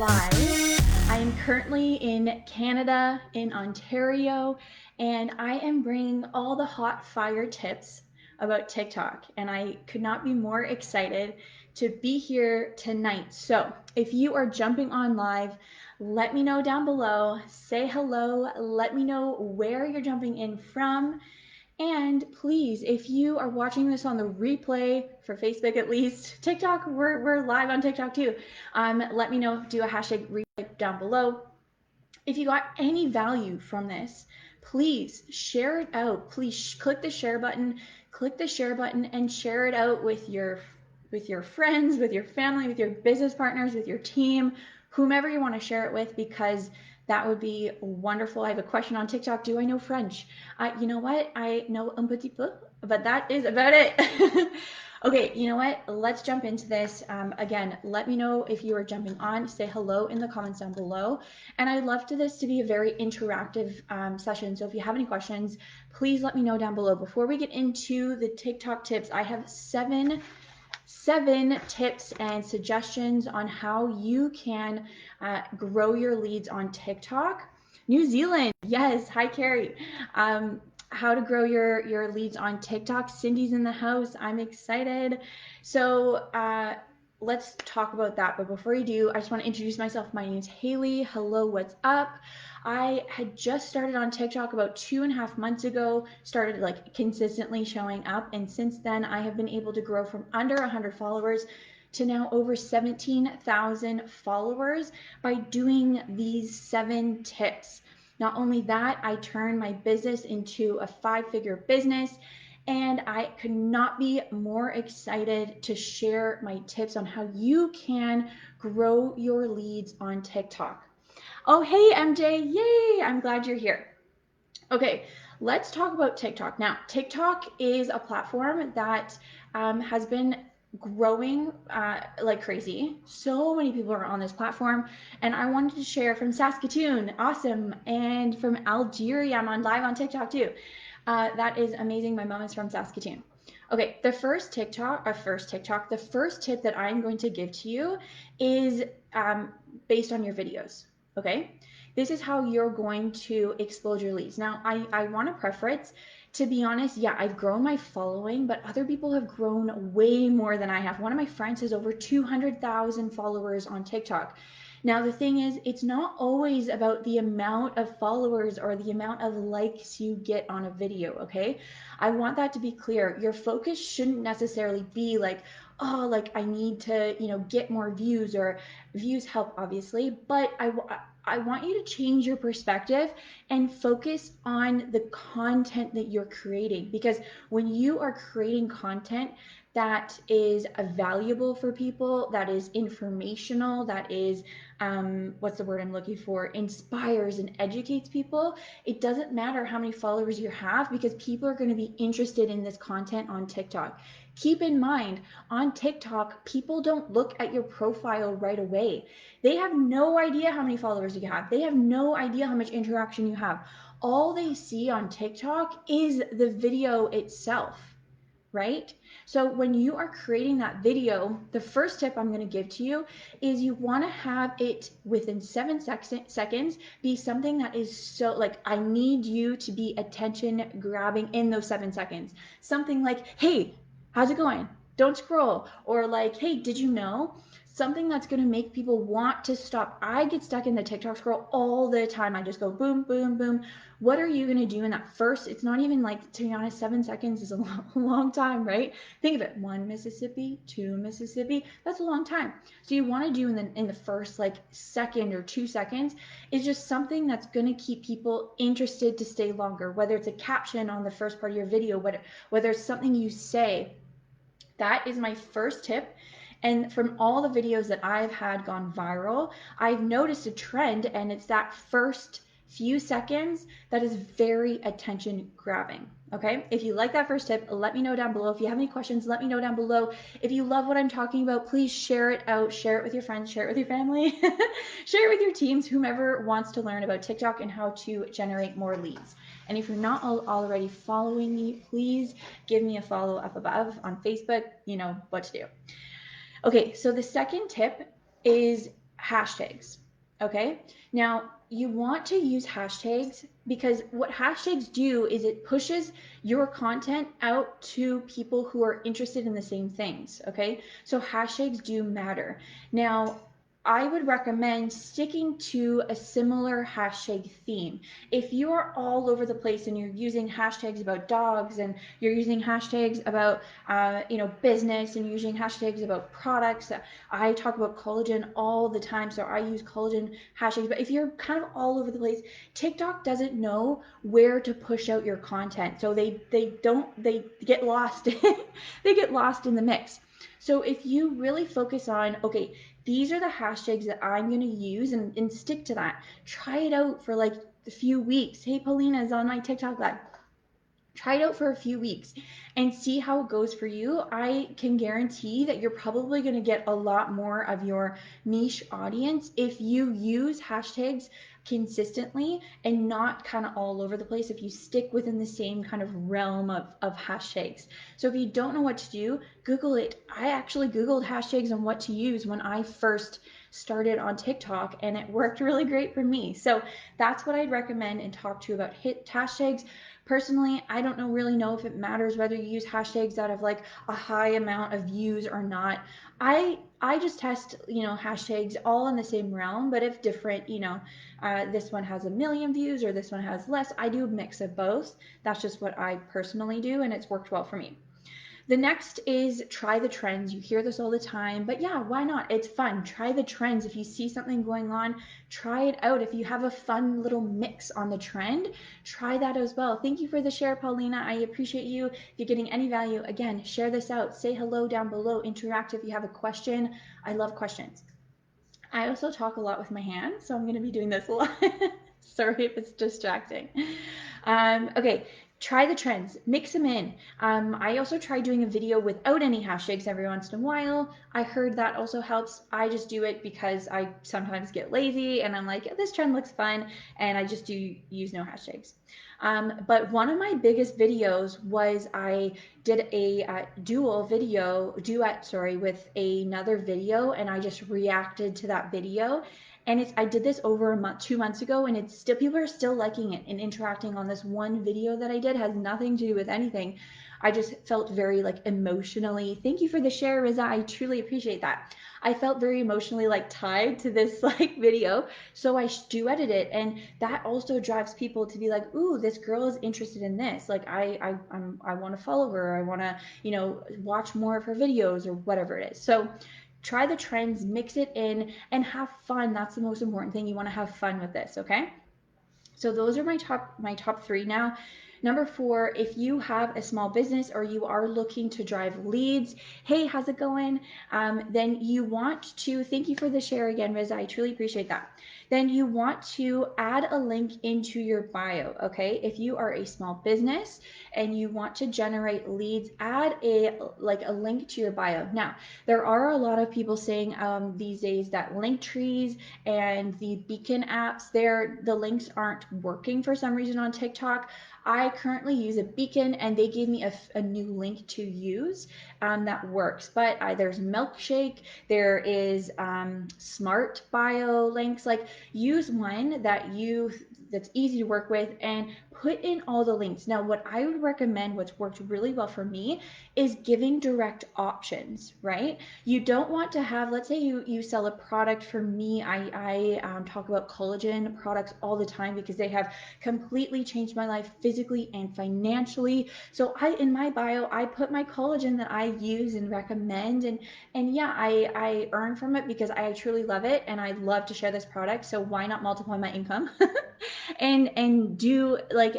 live. I am currently in Canada, in Ontario, and I am bringing all the hot fire tips about TikTok. And I could not be more excited to be here tonight. So if you are jumping on live, let me know down below. Say hello. Let me know where you're jumping in from. And please, if you are watching this on the replay for Facebook at least, TikTok, we're live on TikTok too. Let me know, do a hashtag replay down below. If you got any value from this, please share it out. Please click the share button, and share it out with your friends, with your family, with your business partners, with your team, whomever you want to share it with, because that would be wonderful. I have a question on TikTok. Do I know French? You know what? I know un petit peu, but that is about it. Okay, you know what? Let's jump into this. Again, let me know if you are jumping on. Say hello in the comments down below. And I'd love for this to be a very interactive session. So if you have any questions, please let me know down below. Before we get into the TikTok tips, I have seven tips and suggestions on how you can grow your leads on TikTok. New Zealand, yes. Hi, Carrie. How to grow your leads on TikTok. Cindy's in the house. I'm excited. So let's talk about that. But before you do, I just want to introduce myself. My name is Hayley. Hello, what's up? I had just started on TikTok about 2.5 months ago, started like consistently showing up. And since then, I have been able to grow from under 100 followers to now over 17,000 followers by doing these 7 tips. Not only that, I turned my business into a 5-figure business, and I could not be more excited to share my tips on how you can grow your leads on TikTok. Oh, hey, MJ. Yay. I'm glad you're here. Okay, let's talk about TikTok. Now, TikTok is a platform that has been growing like crazy. So many people are on this platform, and I wanted to share from Saskatoon, awesome, and from Algeria. I'm on live on TikTok too. That is amazing. My mom is from Saskatoon. Okay, the first tip that I'm going to give to you is based on your videos. Okay, this is how you're going to explode your leads. Now, I want to preference, to be honest, yeah, I've grown my following, but other people have grown way more than I have. One of my friends has over 200,000 followers on TikTok. Now, the thing is, it's not always about the amount of followers or the amount of likes you get on a video, okay? I want that to be clear. Your focus shouldn't necessarily be like, oh, like I need to, get more views, or views help, obviously, but I want you to change your perspective and focus on the content that you're creating. Because when you are creating content that is valuable for people, that is informational, that is, what's the word I'm looking for, inspires and educates people, it doesn't matter how many followers you have, because people are going to be interested in this content on TikTok. Keep in mind, on TikTok, people don't look at your profile right away. They have no idea how many followers you have. They have no idea how much interaction you have. All they see on TikTok is the video itself, right? So when you are creating that video, the first tip I'm going to give to you is you want to have it within 7 seconds be something that is so, like, I need you to be attention grabbing in those 7 seconds. Something like, hey, how's it going? Don't scroll. Or like, hey, did you know? Something that's going to make people want to stop. I get stuck in the TikTok scroll all the time. I just go boom, boom, boom. What are you going to do in that first? It's not even, like, to be honest, 7 seconds is a long time, right? Think of it. 1 Mississippi, 2 Mississippi. That's a long time. So you want to do in the first, like, second or 2 seconds is just something that's going to keep people interested to stay longer, whether it's a caption on the first part of your video, whether it's something you say. That is my first tip. And from all the videos that I've had gone viral, I've noticed a trend, and it's that first few seconds that is very attention grabbing. Okay, if you like that first tip, let me know down below. If you have any questions, let me know down below. If you love what I'm talking about, please share it out, share it with your friends, share it with your family, share it with your teams, whomever wants to learn about TikTok and how to generate more leads. And if you're not already following me, please give me a follow up above on Facebook. You know what to do. Okay, so the second tip is hashtags. Okay, now you want to use hashtags because what hashtags do is it pushes your content out to people who are interested in the same things. Okay, so hashtags do matter. Now, I would recommend sticking to a similar hashtag theme. If you are all over the place and you're using hashtags about dogs and you're using hashtags about business and you're using hashtags about products, I talk about collagen all the time, so I use collagen hashtags. But if you're kind of all over the place, TikTok doesn't know where to push out your content, so they get lost. They get lost in the mix. So if you really focus on, okay, these are the hashtags that I'm going to use and stick to that. Try it out for like a few weeks. Hey, Paulina is on my TikTok live. Try it out for a few weeks and see how it goes for you. I can guarantee that you're probably going to get a lot more of your niche audience if you use hashtags consistently and not kind of all over the place, if you stick within the same kind of realm of hashtags. So if you don't know what to do, Google it. I actually Googled hashtags and what to use when I first started on TikTok, and it worked really great for me. So that's what I'd recommend and talk to you about hashtags. Personally, I don't really know if it matters whether you use hashtags that have like a high amount of views or not. I just test, hashtags all in the same realm, but if different, this one has 1 million views or this one has less, I do a mix of both. That's just what I personally do, and it's worked well for me. The next is try the trends. You hear this all the time, but yeah, why not? It's fun. Try the trends. If you see something going on, try it out. If you have a fun little mix on the trend, try that as well. Thank you for the share, Paulina. I appreciate you. If you're getting any value, again, share this out. Say hello down below. Interact if you have a question. I love questions. I also talk a lot with my hands, so I'm going to be doing this a lot. Sorry if it's distracting. Okay, try the trends, mix them in. I also try doing a video without any hashtags every once in a while. I heard that also helps. I just do it because I sometimes get lazy and I'm like, this trend looks fun, and I just do use no hashtags. But one of my biggest videos was I did a duet, sorry, with another video, and I just reacted to that video. And I did this over a month, 2 months ago, and it's still, people are still liking it and interacting on this one video that I did. It has nothing to do with anything. I just felt very like emotionally, thank you for the share, Riza. I truly appreciate that. I felt very emotionally like tied to this like video. So I duetted it, and that also drives people to be like, ooh, this girl is interested in this. Like I want to follow her. I want to, watch more of her videos or whatever it is. So try the trends, mix it in, and have fun. That's the most important thing. You want to have fun with this, okay? So those are my top 3 now. Number 4, if you have a small business or you are looking to drive leads, hey, how's it going? Then you want to, thank you for the share again, Riz, I truly appreciate that. Then you want to add a link into your bio, okay? If you are a small business and you want to generate leads, add a link to your bio. Now, there are a lot of people saying these days that link trees and the beacon apps, the links aren't working for some reason on TikTok. I currently use a beacon, and they gave me a new link to use that works. But there's Milkshake, there is Smart Bio links. Like, use one that's easy to work with and put in all the links. Now, what I would recommend, what's worked really well for me, is giving direct options, right? You don't want to have, let's say you sell a product. For me, I talk about collagen products all the time because they have completely changed my life physically and financially. So in my bio, I put my collagen that I use and recommend, and yeah, I earn from it because I truly love it and I love to share this product. So why not multiply my income and do like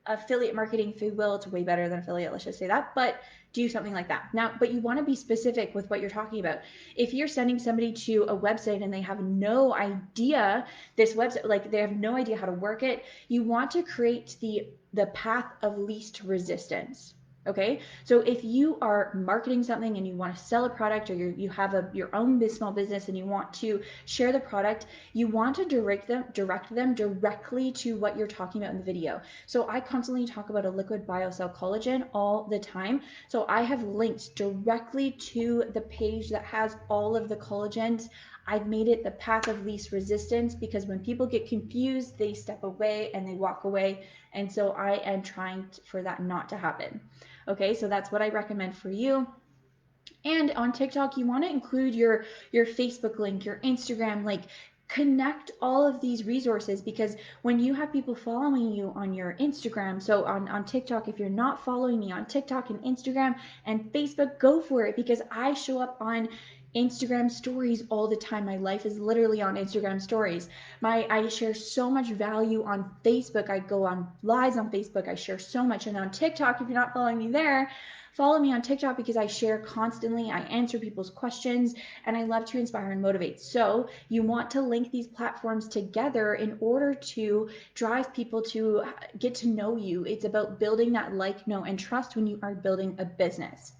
affiliate marketing, if you will. It's way better than affiliate, let's just say that. But do something like that. Now, but you want to be specific with what you're talking about. If you're sending somebody to a website and they have no idea this website, like they have no idea how to work it, you want to create the path of least resistance. Okay, so if you are marketing something and you want to sell a product, or you have your own small business and you want to share the product, you want to direct them directly to what you're talking about in the video. So I constantly talk about a liquid biocell collagen all the time. So I have linked directly to the page that has all of the collagens I've made it the path of least resistance, because when people get confused, they step away and they walk away. And so I am trying for that not to happen. Okay, so that's what I recommend for you. And on TikTok, you want to include your Facebook link, your Instagram link. Connect all of these resources, because when you have people following you on your Instagram, so on TikTok, if you're not following me on TikTok and Instagram and Facebook, go for it, because I show up on Instagram stories all the time. My life is literally on Instagram stories. I share so much value on Facebook. I go on lives on Facebook. I share so much. And on TikTok, if you're not following me there, follow me on TikTok, because I share constantly. I answer people's questions, and I love to inspire and motivate. So you want to link these platforms together in order to drive people to get to know you. It's about building that like, know, and trust when you are building a business.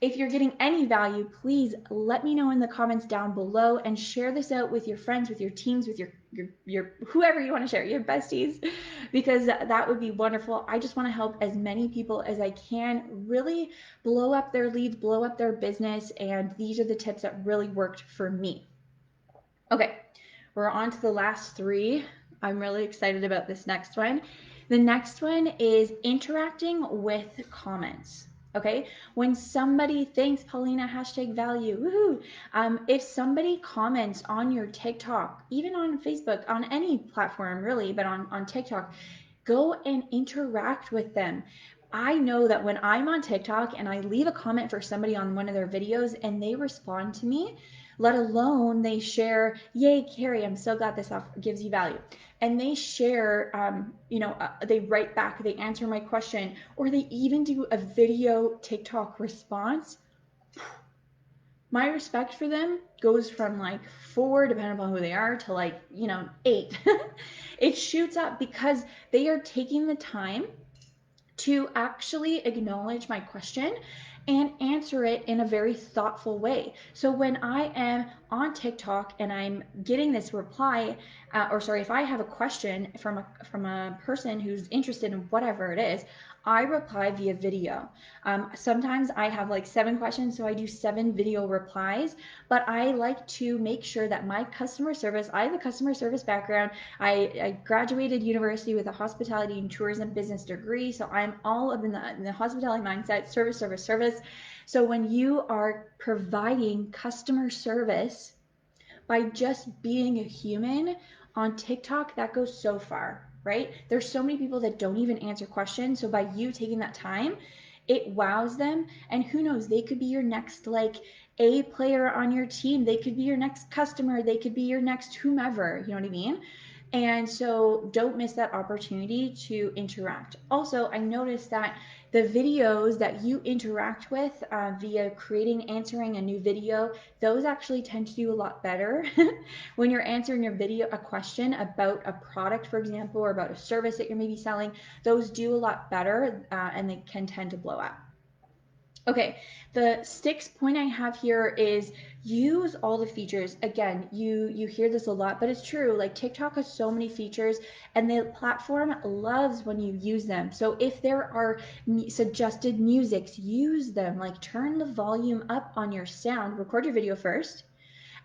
If you're getting any value, please let me know in the comments down below, and share this out with your friends, with your teams, with your whoever you want to share, your besties, because that would be wonderful. I just want to help as many people as I can really blow up their leads, blow up their business, and these are the tips that really worked for me. Okay, we're on to the last three. I'm really excited about this next one. The next one is interacting with comments. Okay, when somebody thanks Paulina, hashtag value, woohoo. If somebody comments on your TikTok, even on Facebook, on any platform really, but on TikTok, go and interact with them. I know that when I'm on TikTok and I leave a comment for somebody on one of their videos and they respond to me, let alone they share, yay, Carrie, I'm so glad this gives you value. And they share, they write back, they answer my question, or they even do a video TikTok response. My respect for them goes from like 4, depending upon who they are, to like, 8. It shoots up because they are taking the time to actually acknowledge my question and answer it in a very thoughtful way. So when I am on TikTok and I'm getting this reply, if I have a question from a person who's interested in whatever it is, I reply via video. Sometimes I have like 7 questions, so I do 7 video replies, but I like to make sure that my customer service, I have a customer service background. I graduated university with a hospitality and tourism business degree, so I'm all up in the hospitality mindset, service, service, service. So when you are providing customer service by just being a human on TikTok, that goes so far, right? There's so many people that don't even answer questions. So by you taking that time, it wows them. And who knows, they could be your next like A player on your team. They could be your next customer. They could be your next whomever, you know what I mean? And so don't miss that opportunity to interact. Also, I noticed that the videos that you interact with via answering a new video, those actually tend to do a lot better when you're answering a question about a product, for example, or about a service that you're maybe selling. Those do a lot better and they can tend to blow up. Okay, the 6th point I have here is use all the features. Again, you hear this a lot, but it's true. Like TikTok has so many features and the platform loves when you use them. So if there are suggested musics, use them. Like turn the volume up on your sound, record your video first,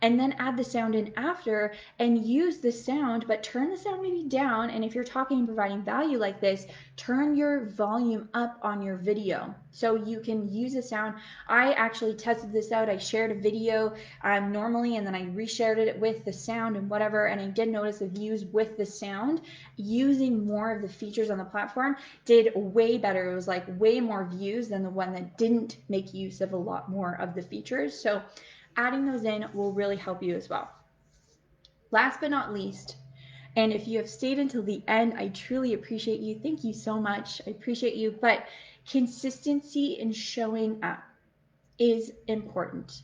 and then add the sound in after and use the sound, but turn the sound maybe down. And if you're talking and providing value like this, turn your volume up on your video so you can use the sound. I actually tested this out. I shared a video normally, and then I reshared it with the sound and whatever, and I did notice the views with the sound using more of the features on the platform did way better. It was like way more views than the one that didn't make use of a lot more of the features. So adding those in will really help you as well. Last but not least, and if you have stayed until the end, I truly appreciate you. Thank you so much. I appreciate you. But consistency in showing up is important.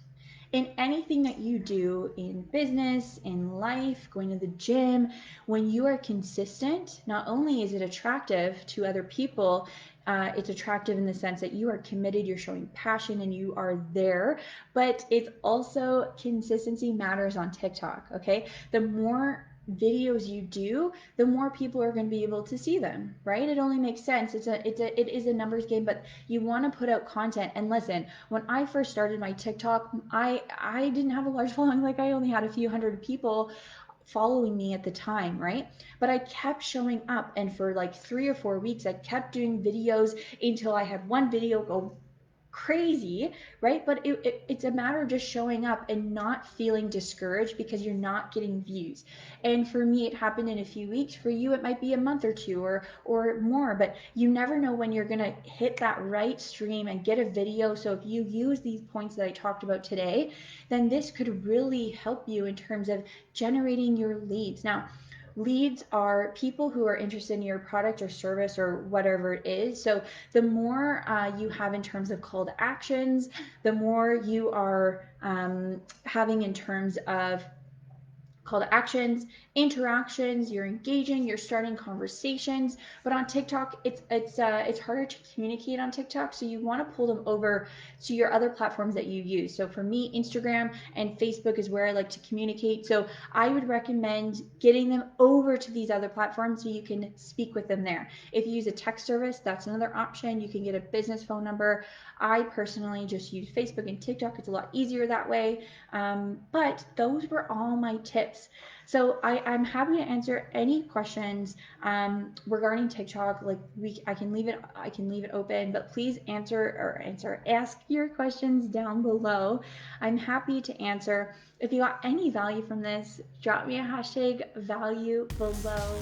In anything that you do in business, in life, going to the gym, when you are consistent, not only is it attractive to other people, it's attractive in the sense that you are committed, you're showing passion, and you are there, but it's also consistency matters on TikTok, okay? The more videos you do, the more people are going to be able to see them, right? It only makes sense. It is a numbers game, but you want to put out content. And listen, when I first started my TikTok, I didn't have a large following. Like, I only had a few hundred people following me at the time, right? But I kept showing up, and for like 3 or 4 weeks I kept doing videos until I had one video go crazy, right? But it's a matter of just showing up and not feeling discouraged because you're not getting views. And for me, it happened in a few weeks. For you, it might be a month or two or more, but you never know when you're gonna hit that right stream and get a video. So if you use these points that I talked about today, then this could really help you in terms of generating your leads. Now, leads are people who are interested in your product or service or whatever it is. So the more you have in terms of call to actions, the more you are having in terms of call to actions, interactions, you're engaging, you're starting conversations. But on TikTok, it's harder to communicate on TikTok, so you want to pull them over to your other platforms that you use. So for me, Instagram and Facebook is where I like to communicate. So I would recommend getting them over to these other platforms so you can speak with them there. If you use a text service, that's another option. You can get a business phone number. I personally just use Facebook and TikTok. It's a lot easier that way. But those were all my tips. So I'm happy to answer any questions regarding TikTok. Like, I can leave it open, but please ask your questions down below. I'm happy to answer. If you got any value from this, drop me a hashtag value below.